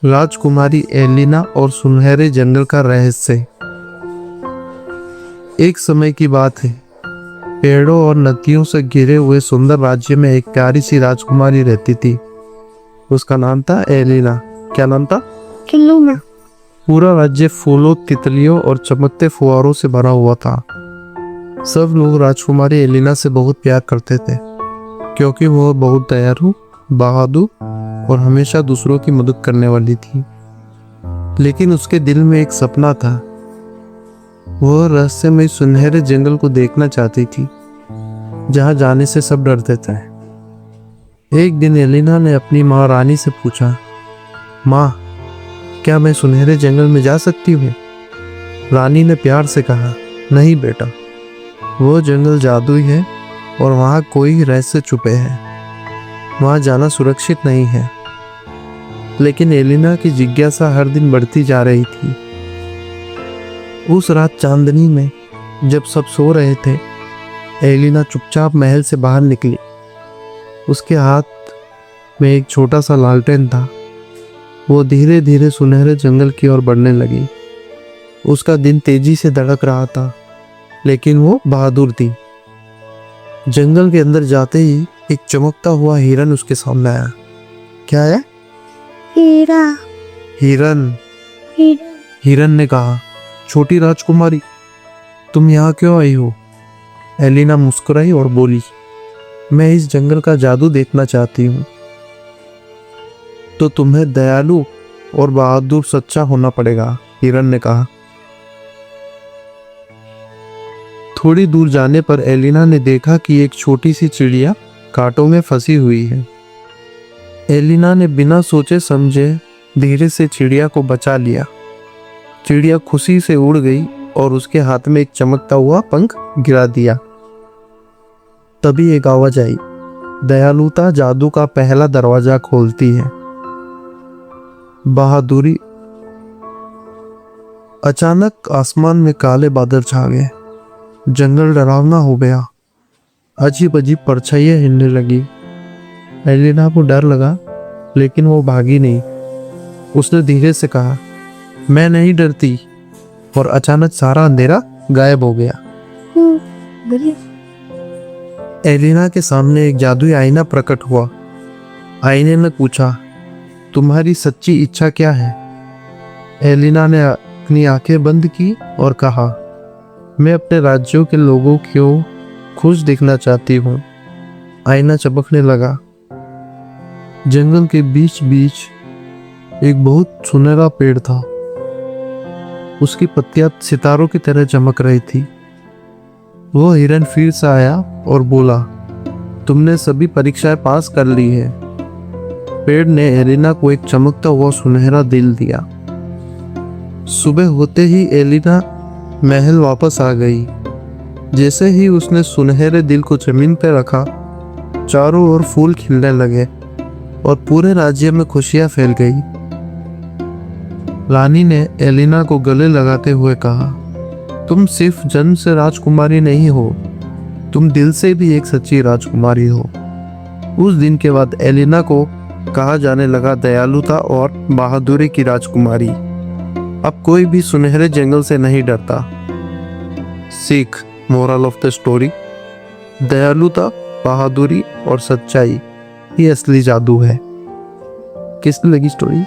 राजकुमारी Elina और सुनहरे जंगल का रहस्य। एक समय की बात है। पेड़ों और नदियों से घिरे हुए सुंदर राज्य में एक प्यारी सी राजकुमारी रहती थी। उसका नाम था एलिना। क्या नाम था? किल्लू। पूरा राज्य फूलों, तितलियों और चमकते फुहारों से भरा हुआ था। सब लोग राजकुमारी एलिना से बहुत प्यार करते थे, क्योंकि वह बहुत दयालु, बहादुर और हमेशा दूसरों की मदद करने वाली थी। लेकिन उसके दिल में एक सपना था। वह रहस्यमय सुनहरे जंगल को देखना चाहती थी, जहां जाने से सब डरते थे। एक दिन एलिना ने अपनी माँ रानी से पूछा, माँ, क्या मैं सुनहरे जंगल में जा सकती हूँ? रानी ने प्यार से कहा, नहीं बेटा, वो जंगल जादुई है और वहाँ कोई रहस्य छुपे हैं। वहाँ जाना सुरक्षित नहीं है। लेकिन एलिना की जिज्ञासा हर दिन बढ़ती जा रही थी। उस रात चांदनी में जब सब सो रहे थे, एलिना चुपचाप महल से बाहर निकली। उसके हाथ में एक छोटा सा लालटेन था। वो धीरे धीरे सुनहरे जंगल की ओर बढ़ने लगी। उसका दिन तेजी से धड़क रहा था, लेकिन वो बहादुर थी। जंगल के अंदर जाते ही एक चमकता हुआ हिरन उसके सामने आया। क्या है? हीरा। हिरन। हीरा। हिरन ने कहा, छोटी राजकुमारी, तुम यहाँ क्यों आई हो? एलिना मुस्कुराई और बोली, मैं इस जंगल का जादू देखना चाहती हूँ। तो तुम्हें दयालु और बहादुर सच्चा होना पड़ेगा, हिरन ने कहा। थोड़ी दूर जाने पर एलिना ने देखा कि एक छोटी सी चिड़िया कांटों में फंसी हुई है। एलिना ने बिना सोचे समझे धीरे से चिड़िया को बचा लिया। चिड़िया खुशी से उड़ गई और उसके हाथ में एक चमकता हुआ पंख गिरा दिया। तभी एक आवाज आई, दयालुता जादू का पहला दरवाजा खोलती है। बहादुरी। अचानक आसमान में काले बादल छा गए। जंगल डरावना हो गया। अजीब अजीब परछाइयां हिलने लगी। एलिना को डर लगा, लेकिन वो भागी नहीं। उसने धीरे से कहा, मैं नहीं डरती। और अचानक सारा अंधेरा गायब हो गया। एलिना के सामने एक जादुई आईना प्रकट हुआ। आईने ने पूछा, तुम्हारी सच्ची इच्छा क्या है? एलिना ने अपनी आंखें बंद की और कहा, मैं अपने राज्यों के लोगों को खुश देखना चाहती हूँ। आईना चमकने लगा। जंगल के बीच बीच एक बहुत सुनहरा पेड़ था। उसकी पत्तियां सितारों की तरह चमक रही थी। वो हिरन फिर से आया और बोला, तुमने सभी परीक्षाएं पास कर ली है। पेड़ ने एलिना को एक चमकता हुआ सुनहरा दिल दिया। सुबह होते ही एलिना महल वापस आ गई। जैसे ही उसने सुनहरे दिल को जमीन पर रखा, चारों ओर फूल खिलने लगे और पूरे राज्य में खुशियां फैल गई। रानी ने एलिना को गले लगाते हुए कहा, तुम सिर्फ जन्म से राजकुमारी नहीं हो, तुम दिल से भी एक सच्ची राजकुमारी हो। उस दिन के बाद एलिना को कहा जाने लगा दयालुता और बहादुरी की राजकुमारी। अब कोई भी सुनहरे जंगल से नहीं डरता। सीख, मोरल ऑफ द स्टोरी, दयालुता, बहादुरी और सच्चाई ये असली जादू है। कैसी लगी स्टोरी?